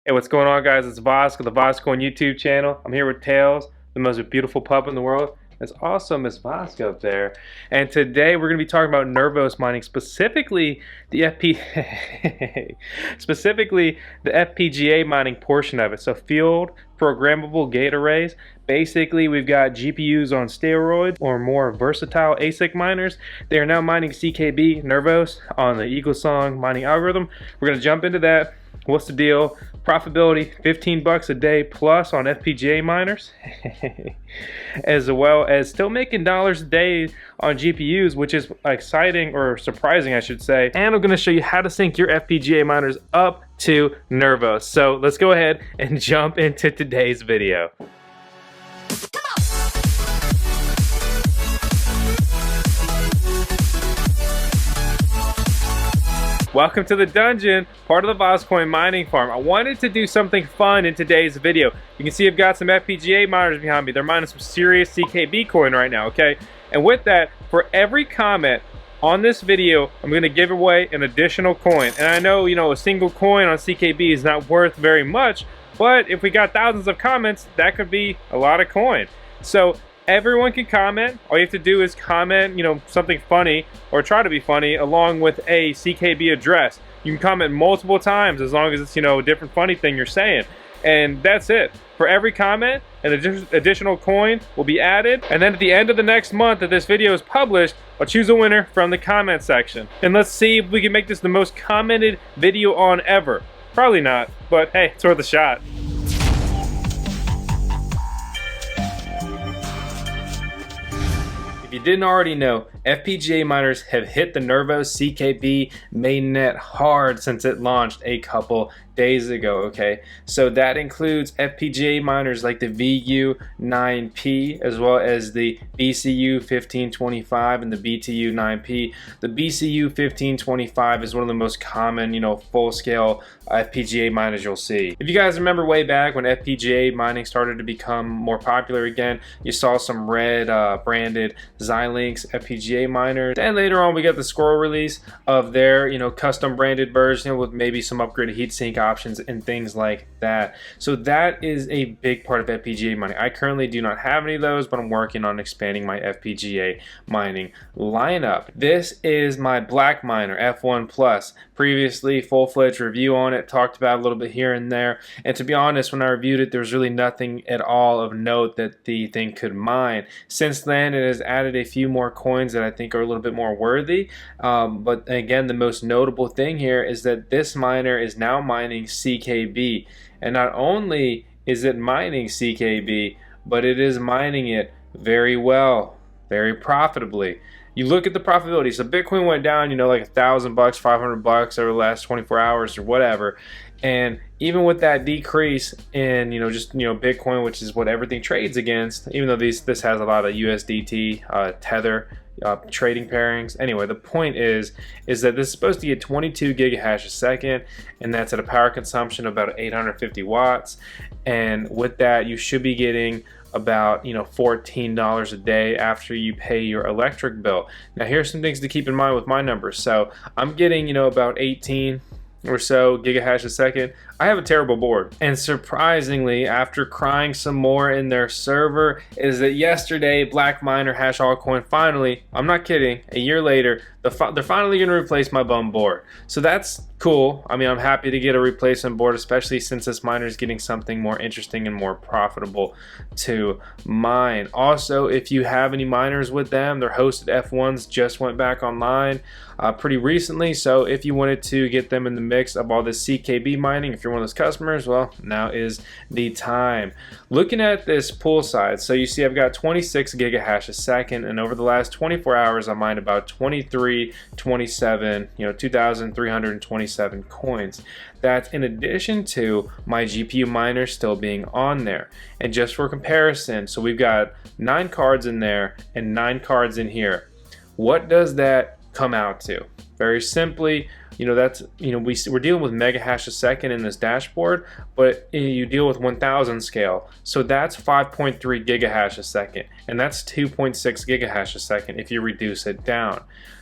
Hey, what's going on, guys? It's Vosk of the VoskCoin YouTube channel. I'm here with Tails, the most beautiful pup in the world. There's also Miss Vosk up there. And today we're going to be talking about Nervos mining, specifically the FPGA mining portion of it. So field programmable gate arrays. Basically, we've got GPUs on steroids or more versatile ASIC miners. They are now mining CKB Nervos on the Eaglesong mining algorithm. We're going to jump into that. What's the deal? Profitability, 15 bucks a day plus on FPGA miners, as well as still making dollars a day on GPUs, which is exciting, or surprising I should say. And I'm going to show you how to sync your FPGA miners up to Nervos. So let's go ahead and jump into today's video. Welcome to the dungeon, part of the VoskCoin mining farm. I wanted to do something fun in today's video. You can see I've got some FPGA miners behind me. They're mining some serious CKB coin right now, okay? And with that, for every comment on this video, I'm going to give away an additional coin. And I know, a single coin on CKB is not worth very much, but if we got thousands of comments, that could be a lot of coin. So everyone can comment. All you have to do is comment, something funny or try to be funny along with a CKB address. You can comment multiple times as long as it's, a different funny thing you're saying. And that's it. For every comment, an additional coin will be added. And then at the end of the next month that this video is published, I'll choose a winner from the comment section. And let's see if we can make this the most commented video on ever. Probably not, but hey, it's worth a shot. If you didn't already know, FPGA miners have hit the Nervos CKB mainnet hard since it launched a couple days ago, okay? So that includes FPGA miners like the VU9P as well as the BCU1525 and the BTU9P. The BCU1525 is one of the most common, full-scale FPGA miners you'll see. If you guys remember way back when FPGA mining started to become more popular again, you saw some red branded Xilinx FPGA miners, and later on we got the Squirrel release of their custom branded version with maybe some upgraded heatsink options and things like that. So that is a big part of FPGA mining. I currently do not have any of those, but I'm working on expanding my FPGA mining lineup. This is my BlackMiner F1 Plus. Previously, full-fledged review on it, talked about a little bit here and there, and to be honest, when I reviewed it, there was really nothing at all of note that the thing could mine. Since then, it has added a few more coins that I think are a little bit more worthy, but again, the most notable thing here is that this miner is now mining CKB, and not only is it mining CKB, but it is mining it very well, very profitably. You look at the profitability. So Bitcoin went down, like $1,000, $500 over the last 24 hours or whatever. And even with that decrease in, Bitcoin, which is what everything trades against, even though this has a lot of USDT, Tether, trading pairings. Anyway, the point is that this is supposed to get 22 gigahash a second, and that's at a power consumption of about 850 watts. And with that, you should be getting about $14 a day after you pay your electric bill. Now here's some things to keep in mind with my numbers. So I'm getting about 18 or so gigahash a second. I have a terrible board, and surprisingly, after crying some more in their server, is that yesterday BlackMiner Hash Altcoin finally, I'm not kidding, a year later, they're finally going to replace my bum board. So that's cool. I mean, I'm happy to get a replacement board, especially since this miner is getting something more interesting and more profitable to mine. Also, if you have any miners with them, their hosted F1s just went back online pretty recently. So if you wanted to get them in the mix of all this CKB mining, if you're one of those customers, well, now is the time. Looking at this Poolside, so you see I've got 26 gigahash a second, and over the last 24 hours I mined about 2,327 coins. That's in addition to my GPU miner still being on there. And just for comparison, so we've got 9 cards in there and 9 cards in here. What does that come out to? Very simply, that's we're dealing with mega hash a second in this dashboard, but you deal with 1000 scale, so that's 5.3 gigahash a second, and that's 2.6 gigahash a second if you reduce it down.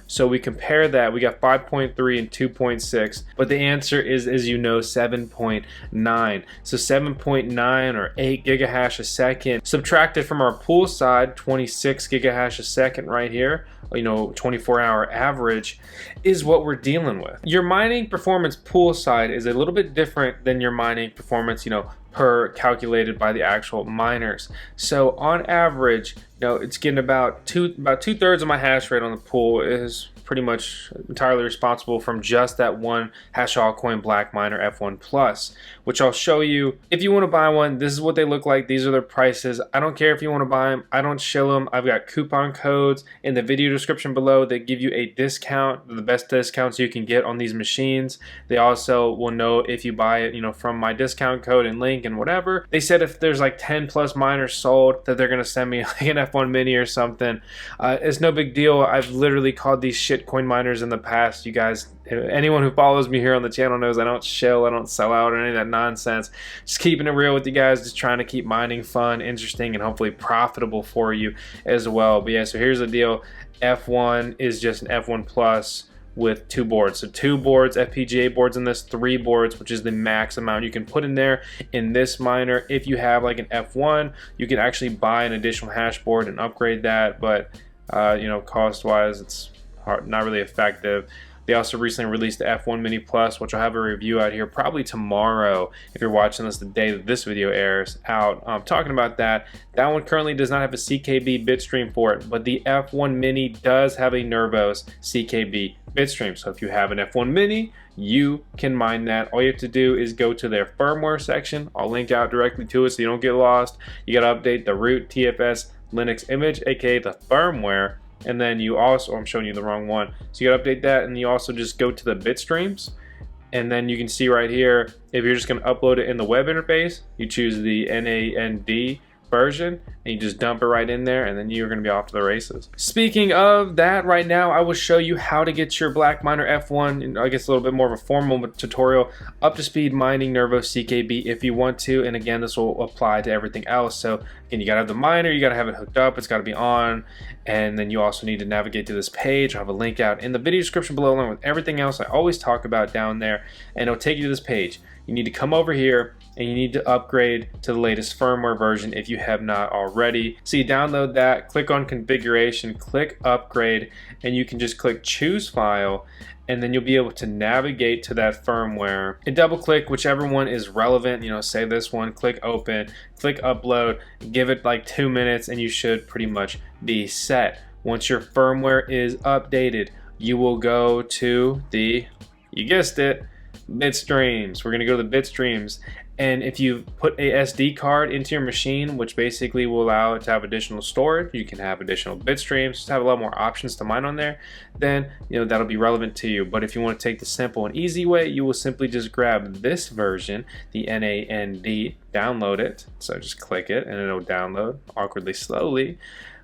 So we compare that, we got 5.3 and 2.6, but the answer is, as you know, 7.9. So 7.9 or 8 gigahash a second subtracted from our Poolside 26 gigahash a second right here, 24-hour average, is what we're dealing with. Your mining performance Poolside is a little bit different than your mining performance, per calculated by the actual miners. So on average, it's getting about two-thirds of my hash rate on the pool is pretty much entirely responsible from just that one hash altcoin BlackMiner F1 Plus, which I'll show you. If you want to buy one, this is what they look like. These are their prices. I don't care if you want to buy them. I don't shill them. I've got coupon codes in the video description below that give you a discount, the best discounts you can get on these machines. They also will know if you buy it, from my discount code and link and whatever. They said if there's like 10 plus miners sold that they're going to send me like an F1 mini or something. It's no big deal. I've literally called these shit coin miners in the past. You guys, anyone who follows me here on the channel knows I don't shill, I don't sell out or any of that nonsense. Just keeping it real with you guys, just trying to keep mining fun, interesting, and hopefully profitable for you as well. But yeah, so here's the deal. F1 is just an F1 Plus with 2 boards. So 2 boards, FPGA boards in this, 3 boards, which is the max amount you can put in there in this miner. If you have like an F1, you can actually buy an additional hash board and upgrade that, but cost wise it's not really effective. They also recently released the F1 Mini Plus, which I'll have a review out here probably tomorrow if you're watching this the day that this video airs out. Talking about that one currently does not have a CKB bitstream for it, but the F1 Mini does have a Nervos CKB bitstream. So if you have an F1 Mini, you can mine that. All you have to do is go to their firmware section. I'll link out directly to it so you don't get lost. You got to update the root TFS Linux image, aka the firmware. And then you also, I'm showing you the wrong one. So you gotta update that, and you also just go to the bitstreams, and then you can see right here, if you're just gonna upload it in the web interface, you choose the NAND version and you just dump it right in there, and then you're going to be off to the races. Speaking of that, right now I will show you how to get your BlackMiner F1, and I guess a little bit more of a formal tutorial, up to speed mining Nervos CKB if you want to. And again, this will apply to everything else. So again, you gotta have the miner, you gotta have it hooked up, it's gotta be on, and then you also need to navigate to this page. I'll have a link out in the video description below along with everything else I always talk about down there, and it'll take you to this page. You need to come over here and you need to upgrade to the latest firmware version if you have not already. So you download that, click on configuration, click upgrade, and you can just click choose file, and then you'll be able to navigate to that firmware and double click whichever one is relevant. Say this one, click open, click upload, give it like 2 minutes, and you should pretty much be set. Once your firmware is updated, you will go to the, you guessed it, bitstreams. We're going to go to the bitstreams, and if you put a SD card into your machine, which basically will allow it to have additional storage, you can have additional bitstreams, just have a lot more options to mine on there, then that'll be relevant to you. But if you want to take the simple and easy way, you will simply just grab this version, the NAND, download it. So just click it and it'll download awkwardly slowly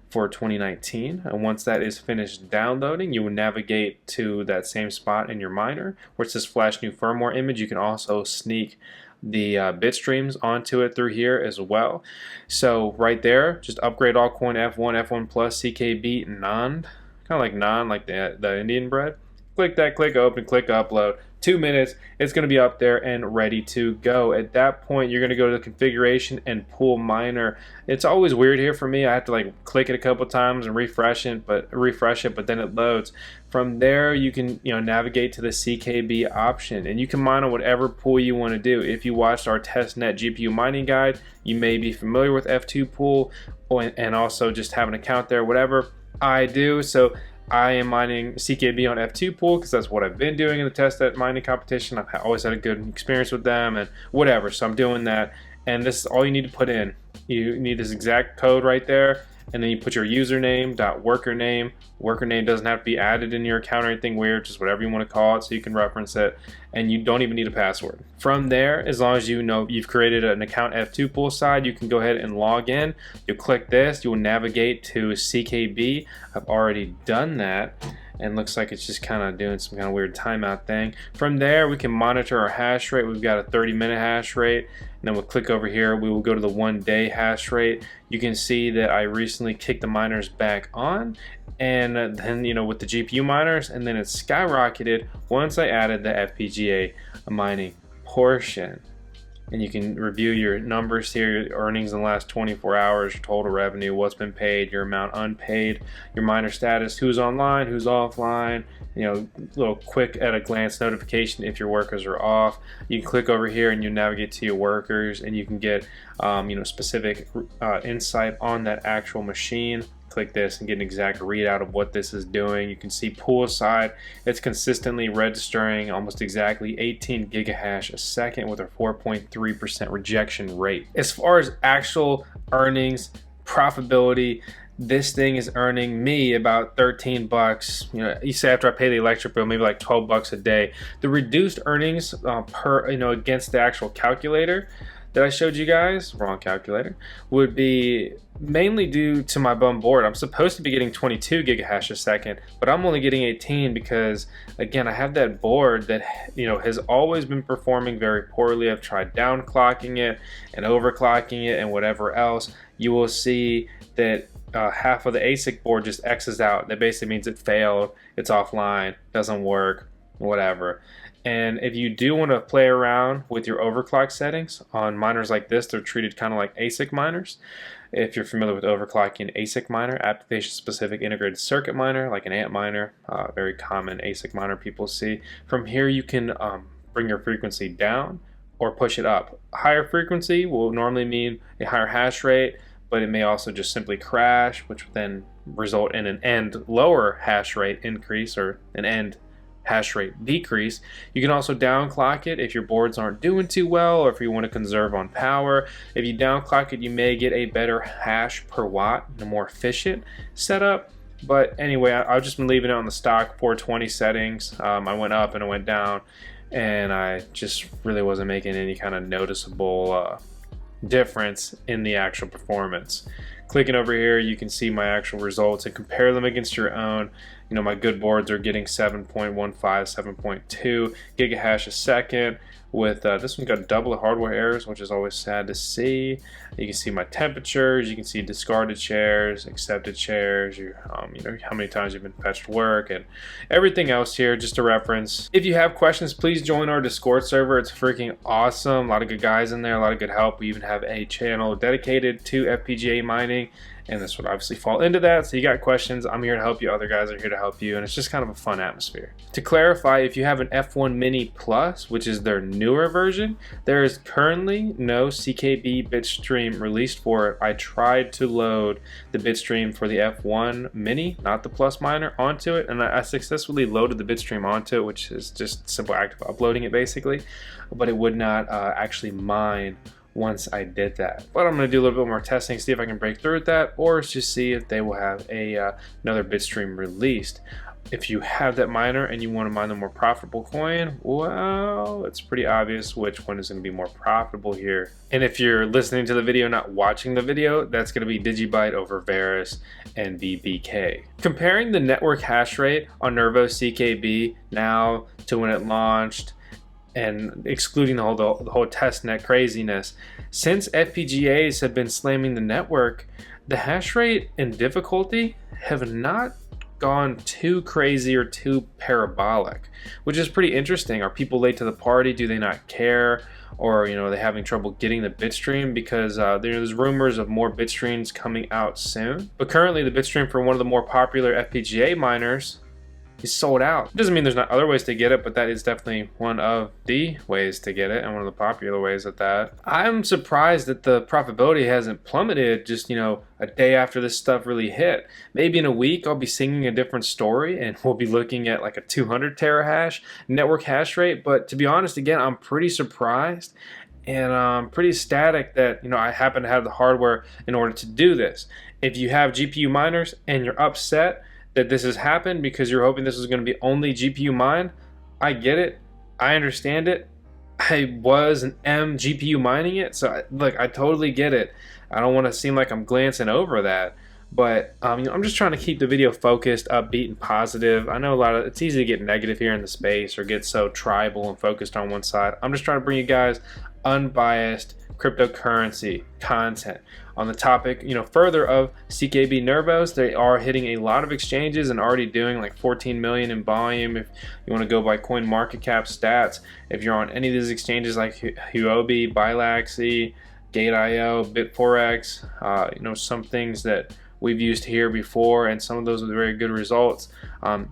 for 2019, and once that is finished downloading, you will navigate to that same spot in your miner where it says flash new firmware image. You can also sneak the bitstreams onto it through here as well. So right there, just upgrade altcoin F1, F1 Plus, CKB, NAND, kind of like naan, like the Indian bread. Click that, click open, click upload. 2 minutes, it's going to be up there and ready to go. At that point, you're going to go to the configuration and pool miner. It's always weird here for me. I have to like click it a couple times and refresh it, but then it loads. From there, you can navigate to the CKB option, and you can mine on whatever pool you want to do. If you watched our testnet GPU mining guide, you may be familiar with F2 pool, and also just have an account there, whatever I do. So I am mining CKB on F2 pool because that's what I've been doing in the testnet mining competition. I've always had a good experience with them and whatever, so I'm doing that. And this is all you need to put in. You need this exact code right there, and then you put your username, worker name. Worker name doesn't have to be added in your account or anything weird, just whatever you want to call it so you can reference it, and you don't even need a password. From there, as long as you know you've created an account F2 Poolside, you can go ahead and log in. You'll click this, you will navigate to CKB. I've already done that, and looks like it's just kind of doing some kind of weird timeout thing. From there we can monitor our hash rate. We've got a 30-minute hash rate, and then we'll click over here. We will go to the 1-day hash rate. You can see that I recently kicked the miners back on, and then, you know, with the GPU miners, and then it skyrocketed once I added the FPGA mining portion. And you can review your numbers here, your earnings in the last 24 hours, your total revenue, what's been paid, your amount unpaid, your miner status, who's online, who's offline, you know, little quick at a glance notification if your workers are off. You can click over here and you navigate to your workers, and you can get you know, specific insight on that actual machine. Click this and get an exact readout of what this is doing. You can see Poolside, it's consistently registering almost exactly 18 gigahash a second with a 4.3% rejection rate. As far as actual earnings, profitability, this thing is earning me about 13 bucks. You know, you say after I pay the electric bill, maybe like 12 bucks a day. The reduced earnings per, you know, against the actual calculator that I showed you guys, wrong calculator, would be mainly due to my bum board. I'm supposed to be getting 22 gigahash a second, but I'm only getting 18 because, again, I have that board that, you know, has always been performing very poorly. I've tried downclocking it and overclocking it and whatever else. You will see that half of the ASIC board just X's out. That basically means it failed, it's offline, doesn't work, whatever. And if you do want to play around with your overclock settings on miners like this, they're treated kind of like ASIC miners. If you're familiar with overclocking, ASIC miner, application-specific integrated circuit miner, like an AMP miner, very common ASIC miner people see. From here, you can bring your frequency down or push it up. A higher frequency will normally mean a higher hash rate, but it may also just simply crash, which would then result in an end lower hash rate increase or an end hash rate decrease. You can also downclock it if your boards aren't doing too well, or if you want to conserve on power. If you downclock it, you may get a better hash per watt, a more efficient setup. But anyway, I've just been leaving it on the stock 420 settings. I went up and I went down, and I just really wasn't making any kind of noticeable difference in the actual performance. Clicking over here, you can see my actual results and compare them against your own. You know, my good boards are getting 7.15, 7.2 gigahash a second. With this one got double the hardware errors, which is always sad to see. You can see my temperatures, you can see discarded shares, accepted shares, you know, how many times you've been fetched work, and everything else here, just a reference. If you have questions, please join our Discord server. It's freaking awesome. A lot of good guys in there, a lot of good help. We even have a channel dedicated to FPGA mining, and this would obviously fall into that. So you got questions, I'm here to help you, other guys are here to help you, and it's just kind of a fun atmosphere. To clarify, if you have an F1 Mini Plus, which is their newer version, there is currently no CKB bitstream released for it. I tried to load the bitstream for the F1 Mini, not the Plus miner, onto it, and I successfully loaded the bitstream onto it, which is just simple act of uploading it basically, but it would not actually mine once I did that. But I'm going to do a little bit more testing, see if I can break through with that, or just see if they will have another bitstream released. If you have that miner and you want to mine the more profitable coin, well, it's pretty obvious which one is going to be more profitable here. And if you're listening to the video, not watching the video, that's going to be Digibyte over Varus and BBK. Comparing the network hash rate on Nervos CKB now to when it launched, and excluding the whole testnet craziness, since FPGAs have been slamming the network, the hash rate and difficulty have not gone too crazy or too parabolic, which is pretty interesting. Are people late to the party? Do they not care? Or, you know, are they having trouble getting the bitstream? Because there's rumors of more bitstreams coming out soon. But currently the bitstream for one of the more popular FPGA miners is sold out. It doesn't mean there's not other ways to get it, but that is definitely one of the ways to get it, and one of the popular ways at that. I'm surprised that the profitability hasn't plummeted just, you know, a day after this stuff really hit. Maybe in a week I'll be singing a different story and we'll be looking at like a 200 terahash network hash rate. But to be honest, again, I'm pretty surprised and I'm pretty ecstatic that, you know, I happen to have the hardware in order to do this. If you have GPU miners and you're upset that this has happened because you're hoping this is going to be only GPU mined, I get it. I understand it. I was an GPU mining it, so look, I totally get it. I don't want to seem like I'm glancing over that, But I'm just trying to keep the video focused, upbeat, and positive. I know it's easy to get negative here in the space or get so tribal and focused on one side. I'm just trying to bring you guys unbiased cryptocurrency content on the topic, further of CKB Nervos. They are hitting a lot of exchanges and already doing like 14 million in volume. If you want to go by coin market cap stats, if you're on any of these exchanges like Huobi, Bilaxy, Gate.io, Bit4x, some things that we've used here before, and some of those with very good results.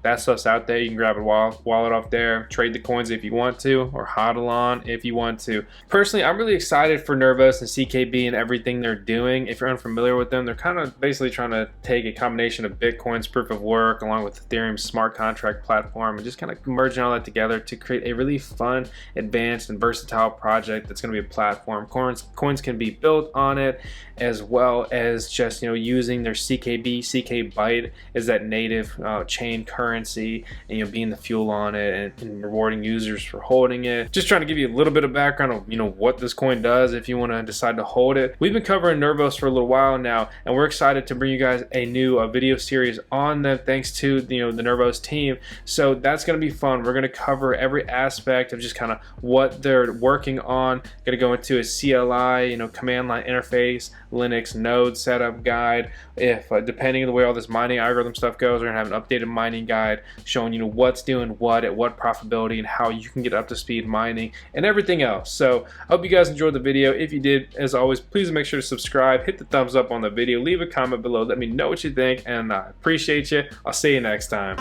That stuff's out there. You can grab a wallet off there, trade the coins if you want to, or hodl on if you want to. Personally, I'm really excited for Nervos and CKB and everything they're doing. If you're unfamiliar with them, they're kind of basically trying to take a combination of Bitcoin's proof of work along with Ethereum's smart contract platform and just kind of merging all that together to create a really fun, advanced, and versatile project that's going to be a platform. Coins can be built on it, as well as just using their CKB, CK Byte is that native chain currency, and being the fuel on it and rewarding users for holding it. Just trying to give you a little bit of background of what this coin does if you want to decide to hold it. We've been covering Nervos for a little while now, and we're excited to bring you guys a new video series on them thanks to the Nervos team. So that's going to be fun. We're going to cover every aspect of just kind of what they're working on. Going to go into a CLI, command line interface, Linux node setup guide. If depending on the way all this mining algorithm stuff goes, we're gonna have an updated mining guide showing what's doing what at what profitability and how you can get up to speed mining and everything else. So I hope you guys enjoyed the video. If you did, as always, please make sure to subscribe, hit the thumbs up on the video, leave a comment below, let me know what you think, and I appreciate you. I'll see you next time.